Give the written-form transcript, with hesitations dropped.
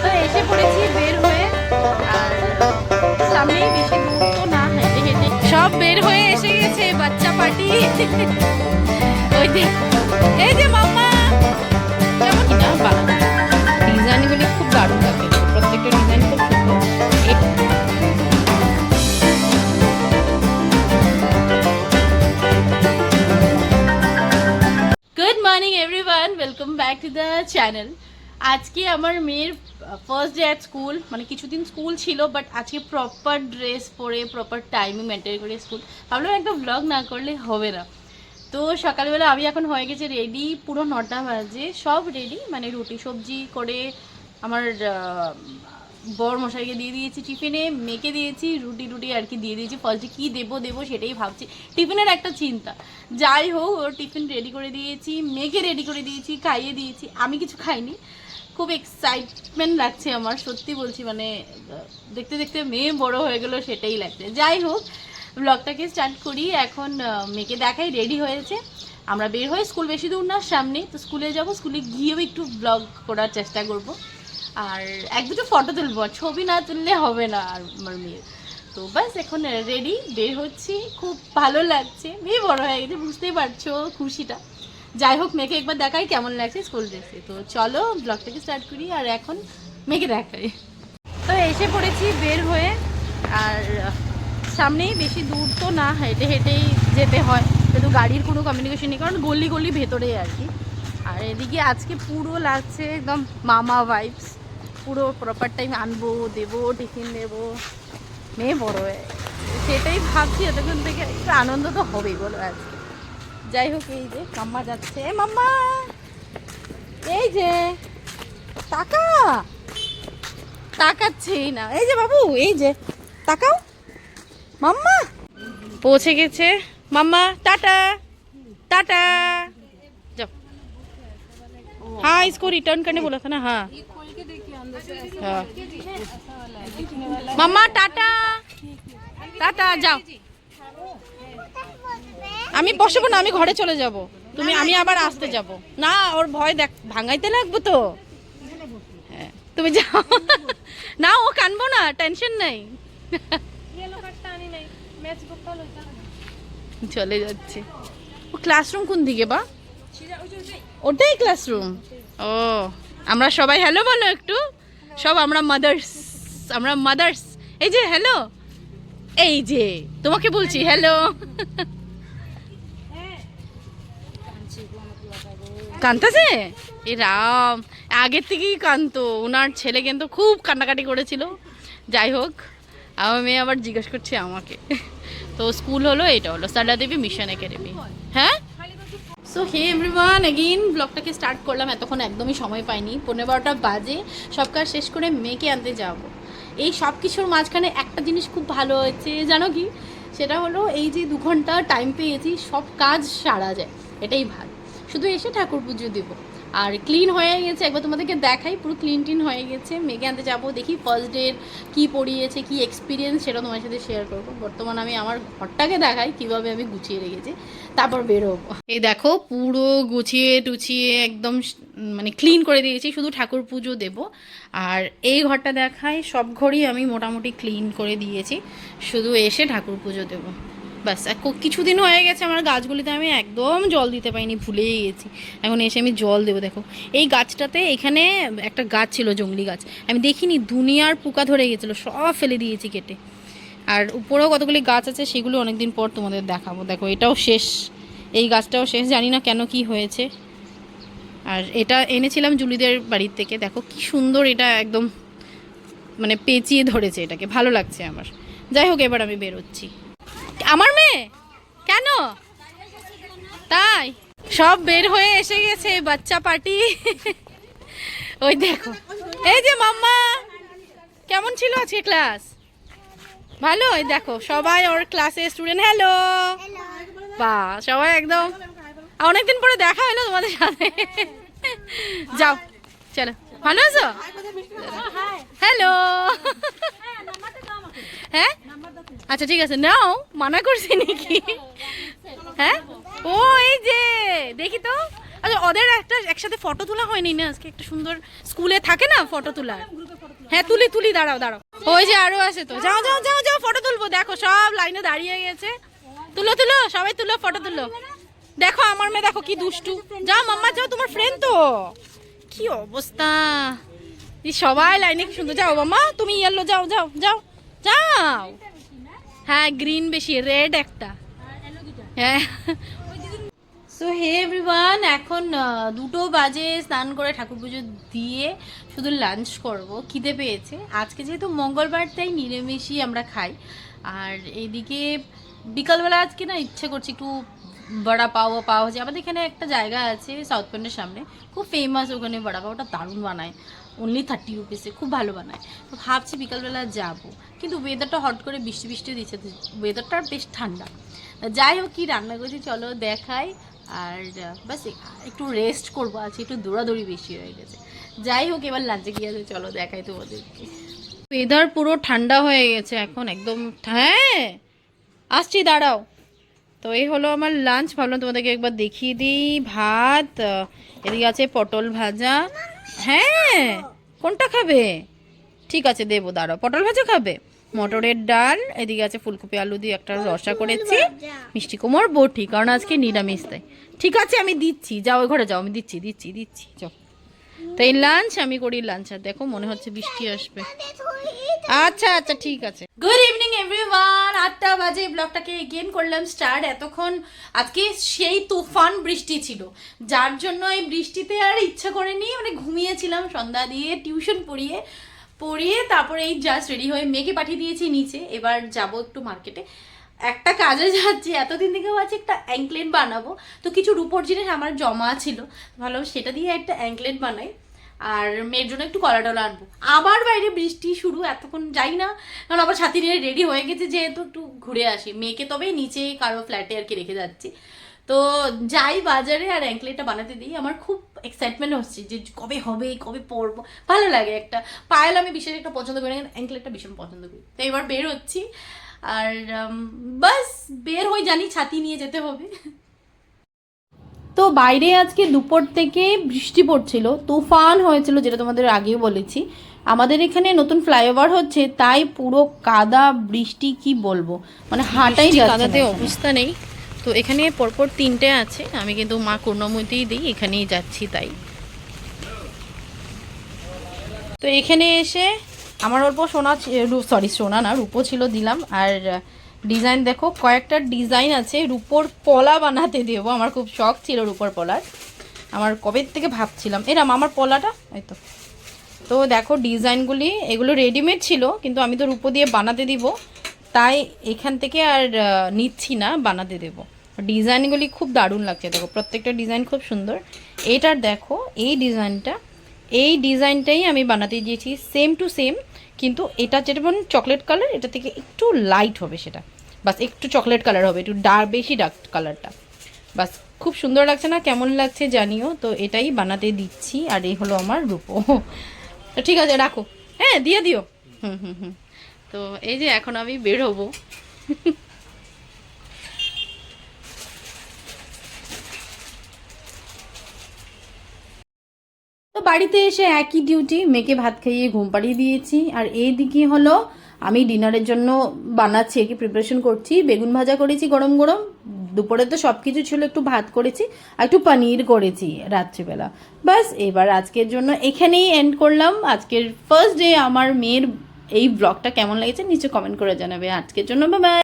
তো এসে পড়েছি বের হয়ে, আর সামনেই বেশি দূর তো না, হেঁটে হেঁটে সব বের হয়ে এসে গেছে বাচ্চা পার্টি। ওই যে এই যে মাম্মা কেমন কিনা বানানো, ডিজাইনগুলি খুব দারুণ লাগে, প্রত্যেকটা ডিজাইন খুব সুন্দর। Good morning everyone, welcome back to the channel. আজকে আমার মেয়ের ফার্স্ট ডে অ্যাট স্কুল, মানে কিছুদিন স্কুল ছিল, বাট আজকে প্রপার ড্রেস পরে প্রপার টাইমে মেনটেন করে স্কুল। ভাবলাম একটা ব্লগ না করলে হবে না। তো সকালবেলা আমি এখন হয়ে গেছে রেডি, পুরো 9টা বাজে, সব রেডি, মানে রুটি সবজি করে আমার বর মশাইকে দিয়ে দিয়েছি টিফিনে, মেয়েকে দিয়েছি রুটি রুটি আর কি দিয়ে দিয়েছি। ফার্স্টে কী দেবো সেটাই ভাবছি, টিফিনের একটা চিন্তা। যাই হোক, ওর টিফিন রেডি করে দিয়েছি, মেয়েকে রেডি করে দিয়েছি, খাইয়ে দিয়েছি, আমি কিছু খাইনি। খুব এক্সাইটমেন্ট লাগছে আমার, সত্যি বলছি, মানে দেখতে দেখতে মেয়ে বড় হয়ে গেল সেটাই লাগছে। যাই হোক, ব্লগটাকে স্টার্ট করি। এখন মেয়েকে দেখাই রেডি হয়েছে, আমরা বের হয়ে স্কুল বেশি দূর না, সামনে তো স্কুলে যাব, স্কুলে গিয়েও একটু ব্লগ করার চেষ্টা করব, আর এক দুটো ফটো তুলবো, ছবি না তুললে হবে না আর আমার মেয়ের। তো বাস এখন রেডি, বের হচ্ছি, খুব ভালো লাগছে, মেয়ে বড় হয়ে গেছে, বুঝতেই পারছো খুশিটা। যাই হোক, মেয়েকে একবার দেখাই কেমন লাগছে স্কুল ড্রেসে। তো চলো ব্লগটাকে স্টার্ট করি, আর এখন মেয়েকে দেখাই। তো এসে পড়েছি বের হয়ে, আর সামনেই বেশি দূর তো না, হেঁটে হেঁটেই যেতে হয়, কিন্তু গাড়ির কোনো কমিউনিকেশন নেই, কারণ গলি গলি ভেতরেই আর কি। আর এদিকে আজকে পুরো লাগছে একদম মামা ভাইবস, পুরো প্রপার টাইম আনবো, দেবো, টিফিন দেবো, মেয়ে বড় হয়ে সেটাই ভাবছি এতক্ষণ থেকে। একটু আনন্দ তো হবেই বলো আজকে। যাই হোক, এই যে মাম্মা যাচ্ছে, মাম্মা এই যে টাকা তাকাচ্ছেই না, এই যে বাবু, এই যে তাকাও, মাম্মা পৌঁছে গেছে। মাম্মা टाटा टाटा जाओ। हाँ, इसको रिटर्न करने बोला था ना। हाँ हाँ, मम्मा टाटा टाटा যাও। আমি বসবো না, আমি ঘরে চলে যাব, তুমি আমি আবার আসতে যাব না, ওর ভয় দেখ, ভাঙাইতে লাগবো তো। হ্যাঁ তুমি যাও না, ও কানবো না, টেনশন নাই। চলে যাচ্ছে। ও ক্লাসরুম কোন দিকে বা? ওটাই ক্লাসরুম। ও, আমরা সবাই হ্যালো বলো একটু, সব আমরা মাদার্স। এই যে হ্যালো, এই যে তোমাকে বলছি হ্যালো। কানতাছে এ রাম, আগের থেকেই কানতো, ওনার ছেলে কিন্তু খুব কান্নাকাটি করেছিল। যাই হোক, আমার মেয়ে আবার জিজ্ঞেস করছে আমাকে। তো স্কুল হলো, এটা হলো সারদা দেবী মিশন একাডেমি। হ্যাঁ, সো হে এভরিওয়ান, এগেইন ব্লগটাকে স্টার্ট করলাম। এতক্ষণ একদমই সময় পাইনি, 11:15 বাজে, সব কাজ শেষ করে মেয়েকে আনতে যাব। এই সব কিছুর মাঝখানে একটা জিনিস খুব ভালো হয়েছে, জানো কি? সেটা হলো এই যে 2 ঘন্টা টাইম পেয়েছি, সব কাজ সারা যায়, এটাই ভালো। শুধু এসে ঠাকুর পুজো দেবো, আর ক্লিন হয়ে গেছে, একবার তোমাদেরকে দেখাই, পুরো ক্লিন হয়ে গেছে। মেয়েকে আনতে যাবো, দেখি ফার্স্ট ডে কী পড়িয়েছে, কী এক্সপিরিয়েন্স, সেটা তোমার সাথে শেয়ার করবো। বর্তমানে আমি আমার ঘরটাকে দেখাই কীভাবে আমি গুছিয়ে রেখেছি, তারপর বেরোবো। এই দেখো, পুরো গুছিয়ে টুছিয়ে একদম মানে ক্লিন করে দিয়েছি, শুধু ঠাকুর পুজো দেবো। আর এই ঘরটা দেখাই, সব ঘরই আমি মোটামুটি ক্লিন করে দিয়েছি, শুধু এসে ঠাকুর পুজো দেবো ব্যাস। কিছুদিন হয়ে গেছে আমার গাছগুলিতে আমি একদম জল দিতে পারিনি, ভুলেই গেছি, এখন এসে আমি জল দেবো। দেখো এই গাছটাতে, এখানে একটা গাছ ছিল জংলি গাছ, আমি দেখিনি, দুনিয়ার পোকা ধরে গেছিলো, সব ফেলে দিয়েছি কেটে। আর উপরেও কতগুলি গাছ আছে, সেগুলো অনেকদিন পর তোমাদের দেখাবো। দেখো এটাও শেষ, এই গাছটাও শেষ, জানি না কেন কি হয়েছে। আর এটা এনেছিলাম জুলিদের বাড়ির থেকে, দেখো কি সুন্দর, এটা একদম মানে পেঁচিয়ে ধরেছে, এটাকে ভালো লাগছে আমার। যাই হোক, এবার আমি বেরোচ্ছি। আমার মেয়ে কেন তাই সব বের হয়ে এসে গেছে বাচ্চা পার্টি। ওই দেখো, এই যে মাম্মা কেমন ছিল আজকে ক্লাস? ভালো। এই দেখো সবাই ওর ক্লাসে স্টুডেন্ট, হ্যালো বা, সবাই একদম অনেকদিন পরে দেখা হলো তোমাদের সাথে। যাও চলো, ভালো আছো? হ্যালো, হ্যাঁ আচ্ছা ঠিক আছে, নাও, মানা করছি নাকি? হ্যাঁ, ও এই যে দেখি তো, আচ্ছা ওদের একটা একসাথে ফটো তোলা হয়নি না আজকে? একটা সুন্দর স্কুলে থাকে না ফটো তোলা? হ্যাঁ তুলি দাঁড়াও। ওই যে আরো আছে তো, যাও ফটো তুলবো। দেখো সব লাইনে দাঁড়িয়ে গেছে। তুলো সবাই তুলো, ফটো তুলো। দেখো আমার মেয়ে দেখো কি দুষ্টু। যাও মাম্মা যাও, তোমার ফ্রেন্ড তো। কি অবস্থা, সবাই লাইনে কি সুন্দর। যাও মাম্মা তুমি ইয়েলো, যাও। হ্যাঁ গ্রিন বেশি, রেড একটা। হ্যাঁ সো হে এভরিওয়ান, এখন 2টো বাজে। স্নান করে ঠাকুর পুজো দিয়ে শুধু লাঞ্চ করব, খিদে পেয়েছে। আজকে যেহেতু মঙ্গলবার তাই নিরামিষই আমরা খাই। আর এইদিকে বিকালবেলা আজকে না ইচ্ছে করছে একটু বড়া পাও ভাজি। আমাদের এখানে একটা জায়গা আছে সাউথ পয়েন্টের সামনে, খুব ফেমাস। ওখানে বড়া পাওটা দারুণ বানায়, অনলি 30 রুপিসে, খুব ভালো বানায়। তো ভাবছি বিকালবেলা যাব, কিন্তু ওয়েদারটা হট করে বৃষ্টি দিচ্ছে, ওয়েদারটা বেশ ঠান্ডা। যাই হোক কী রান্না করছি চলো দেখাই। আর বাস একটু রেস্ট করবো, আছে একটু দৌড়াদৌড়ি বেশি হয়ে গেছে। যাই হোক এবার লাঞ্চে গিয়ে আছে, চলো দেখাই তোমাদেরকে। ওয়েদার পুরো ঠান্ডা হয়ে গেছে এখন একদম। হ্যাঁ আসছি দাঁড়াও। তো এই হলো আমার লাঞ্চ, ভাবলাম তোমাদেরকে একবার দেখিয়ে দিই। ভাত, এদিকে আছে পটল ভাজা। হ্যাঁ কোনটা খাবে? ঠিক আছে দেবো, দাঁড়াও। পটল ভাজা খাবে, মটরের ডাল, এদিকে আছে ফুলকপি আলু দিয়ে একটা রসা করেছি, মিষ্টি কুমড়োর বটি, কারণ আজকে নিরামিষ তাই। ঠিক আছে আমি দিচ্ছি, যাও ওই ঘরে যাও, আমি দিচ্ছি যাও। তো এই লাঞ্চ আমি করি লাঞ্চ। আর দেখো মনে হচ্ছে বৃষ্টি আসবে। আচ্ছা ঠিক আছে। গুড ইভিনিং এভরিওয়ান, 8টা বাজে। ব্লগটাকে এগেন করলাম স্টার্ট। এতক্ষণ আজকে সেই তুফান বৃষ্টি ছিল, যার জন্য এই বৃষ্টিতে আর ইচ্ছা করেনি, মানে ঘুমিয়েছিলাম সন্ধ্যা দিয়ে, টিউশন পড়িয়ে তারপরে এই জাস্ট রেডি হয়ে মেয়েকে পাঠিয়ে দিয়েছি নিচে। এবার যাব একটু মার্কেটে, একটা কাজে যাচ্ছি। এতদিন থেকে ভাবছি একটা অ্যাঙ্কলেট বানাবো, তো কিছু রূপোর জিনিস আমার জমা ছিল, ভালো সেটা দিয়ে একটা অ্যাঙ্কলেট বানাই। আর মেয়ের জন্য একটু কলা টলা আনবো। আবার বাইরে বৃষ্টি শুরু, এতক্ষণ যাই না, কারণ আবার ছাতি নিয়ে রেডি হয়ে গেছে যেহেতু একটু ঘুরে আসি। মেয়েকে তবে নিচে কারো ফ্ল্যাটে আর কি রেখে যাচ্ছি। তো যাই বাজারে আর অ্যাঙ্কলেটটা বানাতে দিই। আমার খুব এক্সাইটমেন্ট হচ্ছে যে কবে হবে, কবে পরবো, ভালো লাগে একটা। পায়েল আমি বিশেষ একটা পছন্দ করি, অ্যাঙ্কলেটটা ভীষণ পছন্দ করি। তো এবার বের হচ্ছি, আর বাস বের হয়ে জানি ছাতি নিয়ে যেতে হবে। তো বাইরে আজকে দুপুর থেকে বৃষ্টি পড়ছিল, তুফান হয়েছিল, যেটা তোমাদের আগেও বলেছি। আমাদের এখানে নতুন ফ্লাইওভার হচ্ছে, তাই পুরো কাদা বৃষ্টি, কি বলবো, মানে হাঁটাই কাদাতে অবস্থা নেই। তো এখানে পরপর 3টে আছে, আমি কিন্তু মা করুণাময়ীতেই দিই, এখানেই যাচ্ছি তাই। তো এখানে এসে আমার অল্প সোনা না রূপো ছিল, দিলাম। আর ডিজাইন দেখো, কয়েকটা ডিজাইন আছে, রূপোর পলা বানাতে দেবো। আমার খুব শখ ছিল রূপোর পলার, আমার কবে থেকে ভাবছিলাম এরম আমার পলাটা, এই তো দেখো ডিজাইনগুলি, এগুলো রেডিমেড ছিল, কিন্তু আমি তো রূপো দিয়ে বানাতে দিব, তাই এখান থেকে আর নিচ্ছি না, বানাতে দেবো। ডিজাইনগুলি খুব দারুণ লাগছে, দেখো প্রত্যেকটা ডিজাইন খুব সুন্দর। এটার দেখো এই ডিজাইনটাই আমি বানাতে দিয়েছি সেম টু সেম, কিন্তু এটা যেটা বলুন চকলেট কালার, এটা থেকে একটু লাইট হবে, সেটা বাস একটু চকলেট কালার হবে, একটু বেশি ডার্ক কালারটা, বাস খুব সুন্দর লাগছে না? কেমন লাগছে জানিও। তো এটাই বানাতে দিচ্ছি, আর এই হলো আমার রূপো। তো ঠিক আছে রাখো, হ্যাঁ দিয়ে দিও। হুম। তো এই যে এখন আমি বের হবো। তো বাড়িতে এসে একই ডিউটি, মেয়েকে ভাত খাইয়ে ঘুম পাড়িয়ে দিয়েছি। আর এই দিকে হলো আমি ডিনারের জন্য বানাচ্ছি, কি প্রিপারেশন করছি। বেগুন ভাজা করেছি গরম গরম, দুপুরে তো সব কিছু ছিল, একটু ভাত করেছি আর একটু পনির করেছি রাত্রিবেলা। বাস এবার আজকের জন্য এখানেই এন্ড করলাম। আজকের ফার্স্ট ডে আমার মেয়ের এই ব্লগটা কেমন লেগেছে নিচে কমেন্ট করে জানাবে। আজকের জন্য বাই বাই।